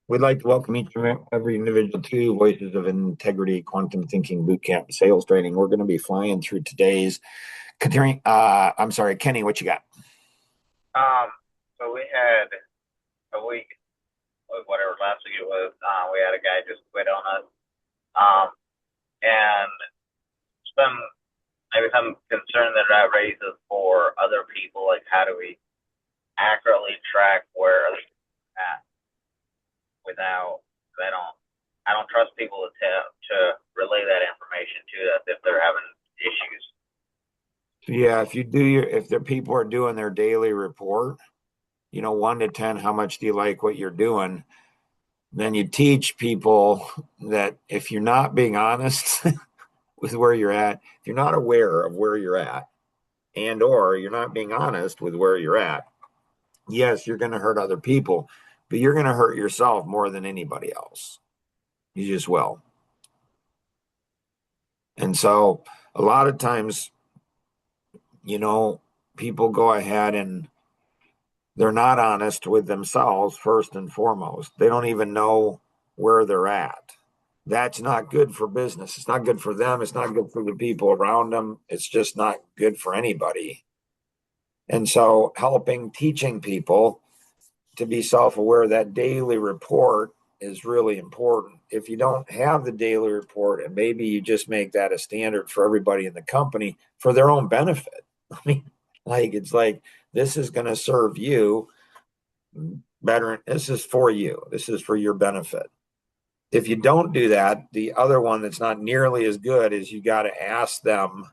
We'd like to welcome each and every individual to Voices of Integrity Quantum Thinking Bootcamp Sales Training. We're going to be flying through today's. Kenny, what you got? Um, so we had a week, whatever last week it was. We had a guy just quit on us. Um, and some maybe some concern that raises for other people, like how do we accurately track where others are at without I don't trust people to relay that information to us if they're having issues. Yeah, if the people are doing their daily report, 1 to 10, how much do you like what you're doing? Then you teach people that if you're not being honest with where you're at, if you're not aware of where you're at, and or you're not being honest with where you're at, yes, you're going to hurt other people, but you're going to hurt yourself more than anybody else. You just will. And so a lot of times, people go ahead and they're not honest with themselves first and foremost. They don't even know where they're at. That's not good for business. It's not good for them. It's not good for the people around them. It's just not good for anybody. And so teaching people to be self-aware, that daily report is really important. If you don't have the daily report, and maybe you just make that a standard for everybody in the company for their own benefit. I mean, it's like this is going to serve you better. This is for you. This is for your benefit. If you don't do that, the other one that's not nearly as good is you got to ask them,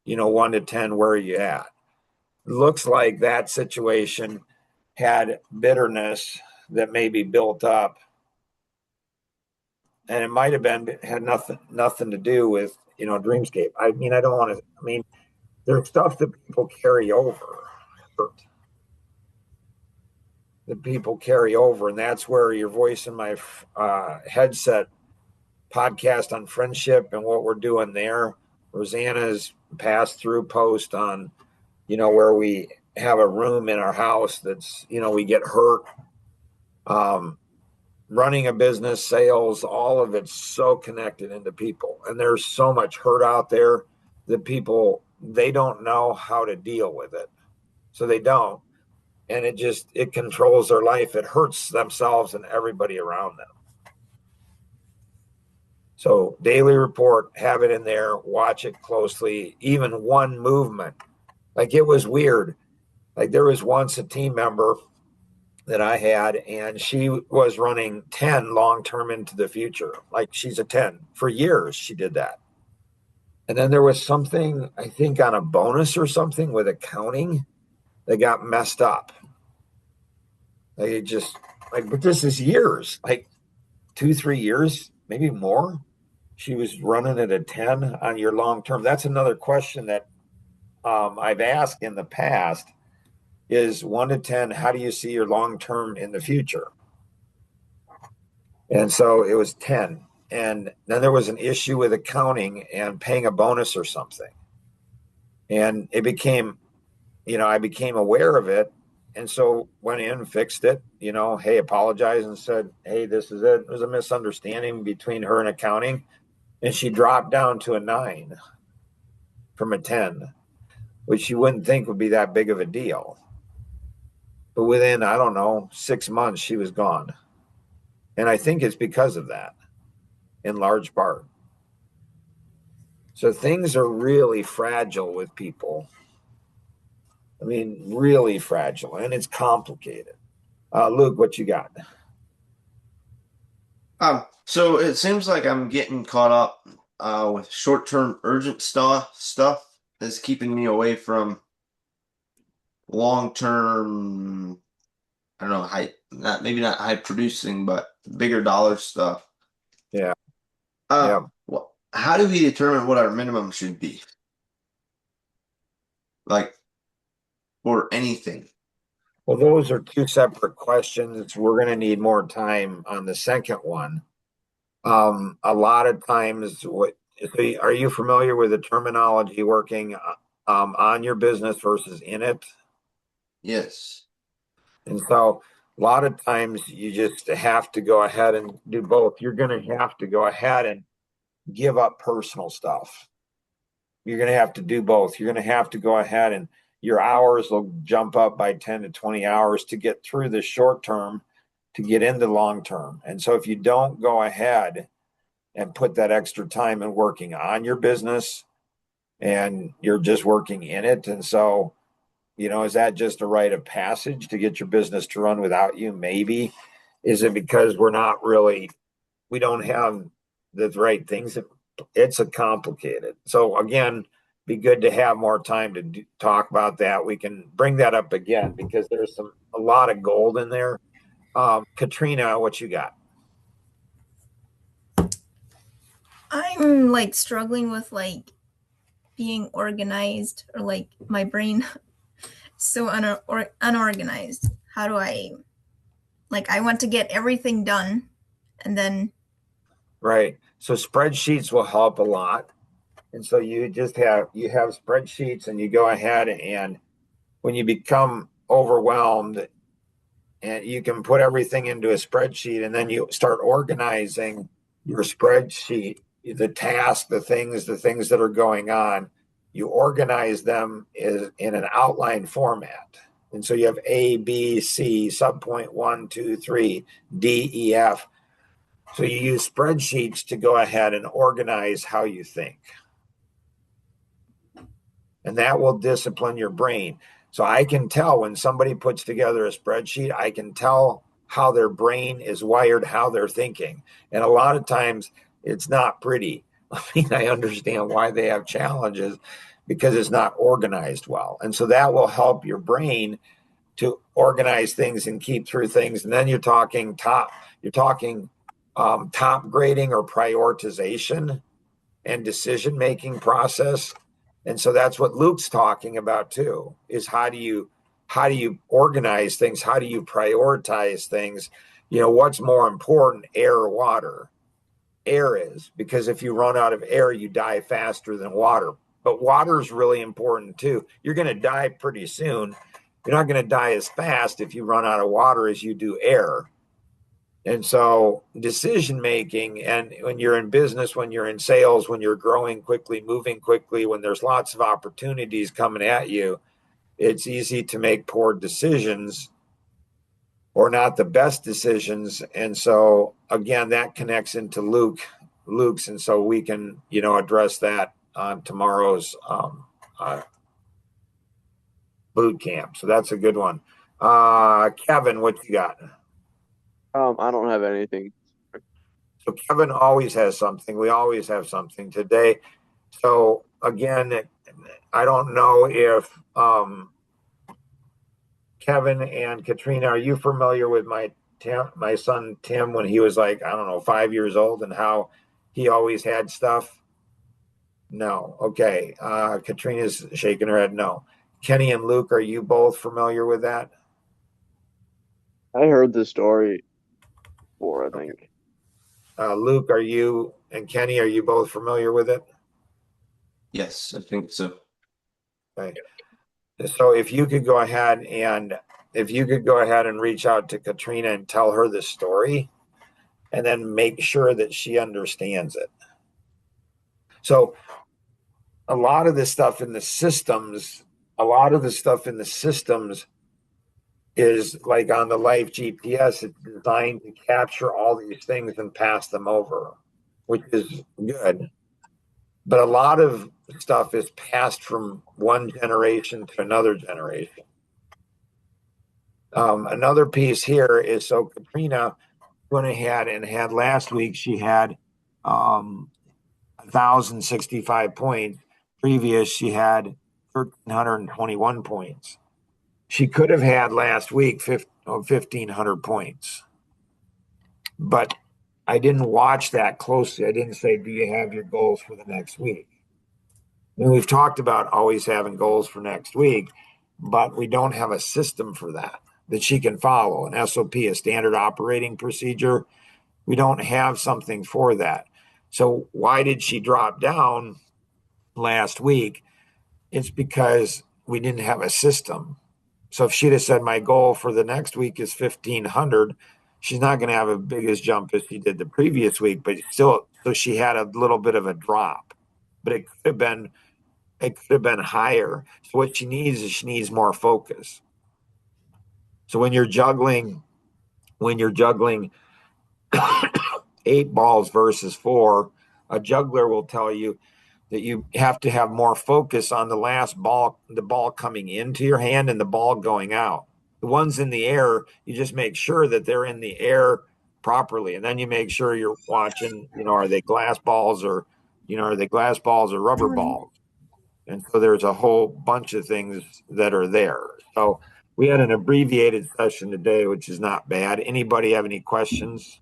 1 to 10, where are you at? Looks like that situation had bitterness that maybe built up, and it might have been had nothing to do with Dreamscape. I mean, I don't want to. I mean, there's stuff that people carry over, and that's where your voice in my headset podcast on friendship and what we're doing there. Rosanna's pass through post on where we have a room in our house that's we get hurt. Running a business, sales, all of it's so connected into people. And there's so much hurt out there that people, they don't know how to deal with it. So they don't. And it controls their life. It hurts themselves and everybody around them. So daily report, have it in there, watch it closely, even one movement. Like it was weird. Like there was once a team member that I had, and she was running 10 long term into the future. Like she's a 10 for years. She did that. And then there was something, I think, on a bonus or something with accounting that got messed up. Like it just, but this is years, like 2, 3 years, maybe more. She was running at a 10 on your long term. That's another question that I've asked in the past is 1 to 10, how do you see your long term in the future? And so it was 10. And then there was an issue with accounting and paying a bonus or something. And it became, I became aware of it. And so went in, fixed it, hey, apologized and said, hey, this is it. It was a misunderstanding between her and accounting. And she dropped down to a 9 from a 10, which you wouldn't think would be that big of a deal. But within, I don't know, 6 months, she was gone. And I think it's because of that in large part. So things are really fragile with people. I mean, really fragile, and it's complicated. Luke, what you got? So it seems like I'm getting caught up with short-term urgent stuff that's keeping me away from long-term, I don't know, not high producing, but bigger dollar stuff. Yeah, yeah. How do we determine what our minimum should be? Like for anything. Well, those are two separate questions. We're going to need more time on the second one. A lot of times, are you familiar with the terminology working on your business versus in it? Yes. And so A lot of times you just have to go ahead and do both. You're going to have to go ahead and give up personal stuff. You're going to have to do both. You're going to have to go ahead and your hours will jump up by 10 to 20 hours to get through the short term to get into long term. And so if you don't go ahead and put that extra time in working on your business and you're just working in it, and so is that just a rite of passage to get your business to run without you? Maybe. Is it because we don't have the right things? It's a complicated. So again, be good to have more time to talk about that. We can bring that up again because there's a lot of gold in there. Katrina, what you got? I'm like struggling with like being organized or like my brain so unorganized. How do I want to get everything done and then Right. So spreadsheets will help a lot. And so you have spreadsheets and you go ahead and when you become overwhelmed and you can put everything into a spreadsheet and then you start organizing your spreadsheet, the tasks, the things that are going on, you organize them in an outline format. And so you have A, B, C, subpoint 1, 2, 3, D, E, F. So you use spreadsheets to go ahead and organize how you think. And that will discipline your brain. So I can tell when somebody puts together a spreadsheet, I can tell how their brain is wired, how they're thinking. And a lot of times it's not pretty. I mean, I understand why they have challenges because it's not organized well. And so that will help your brain to organize things and keep through things. And then you're talking top grading or prioritization and decision making process. And so that's what Luke's talking about too, is how do you organize things? How do you prioritize things? What's more important, air or water? Air is, because if you run out of air, you die faster than water. But water is really important too. You're going to die pretty soon. You're not going to die as fast if you run out of water as you do air. And so decision making, and when you're in business, when you're in sales, when you're growing quickly, moving quickly, when there's lots of opportunities coming at you, it's easy to make poor decisions or not the best decisions. And so again, that connects into Luke's. And so we can, address that on tomorrow's boot camp. So that's a good one. Kevin, what you got? I don't have anything. So Kevin always has something. We always have something today. So again, I don't know if Kevin and Katrina, are you familiar with my son Tim when he was like, I don't know, 5 years old and how he always had stuff? No. Okay. Katrina's shaking her head. No. Kenny and Luke, are you both familiar with that? I heard the story before, I Okay. think. Luke, and Kenny, are you both familiar with it? Yes, I think so. Okay. So if you could go ahead and reach out to Katrina and tell her the story and then make sure that she understands it. So a lot of this stuff in the systems, a lot of the stuff in the systems is like on the Life GPS, it's designed to capture all these things and pass them over, which is good. But a lot of stuff is passed from one generation to another generation. Another piece here is so Katrina went ahead and had last week, she had 1,065 points. Previous, she had 1,321 points. She could have had last week 1,500 points. But I didn't watch that closely. I didn't say, do you have your goals for the next week? And we've talked about always having goals for next week, but we don't have a system for that she can follow, an SOP, a standard operating procedure. We don't have something for that. So why did she drop down last week? It's because we didn't have a system. So if she'd have said my goal for the next week is 1,500, she's not going to have as big as jump as she did the previous week, but still, so she had a little bit of a drop, but it could have been higher. So what she needs is she needs more focus. So when you're juggling 8 balls versus 4, a juggler will tell you that you have to have more focus on the last ball, the ball coming into your hand and the ball going out. The ones in the air, you just make sure that they're in the air properly. And then you make sure you're watching, are they glass balls or, are they glass balls or rubber balls? And so there's a whole bunch of things that are there. So we had an abbreviated session today, which is not bad. Anybody have any questions?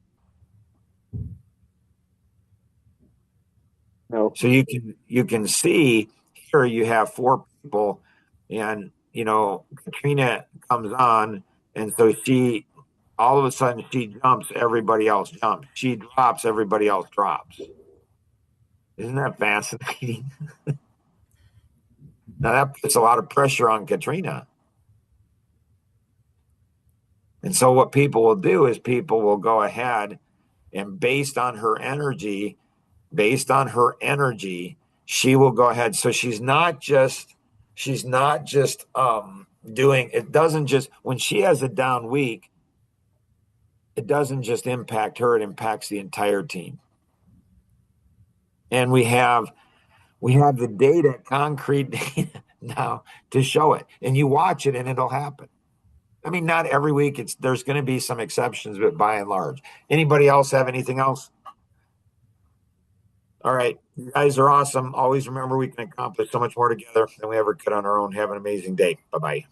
No. So you can see here you have 4 people, and Katrina comes on, and so she all of a sudden she jumps, everybody else jumps. She drops, everybody else drops. Isn't that fascinating? Now that puts a lot of pressure on Katrina. And so what people will do is people will go ahead and based on her energy, she will go ahead. So she's not just doing it doesn't just when she has a down week, it doesn't just impact her, it impacts the entire team. And we have the data, concrete data now to show it. And you watch it and it'll happen. I mean, not every week, there's going to be some exceptions, but by and large. Anybody else have anything else? All right. You guys are awesome. Always remember we can accomplish so much more together than we ever could on our own. Have an amazing day. Bye bye.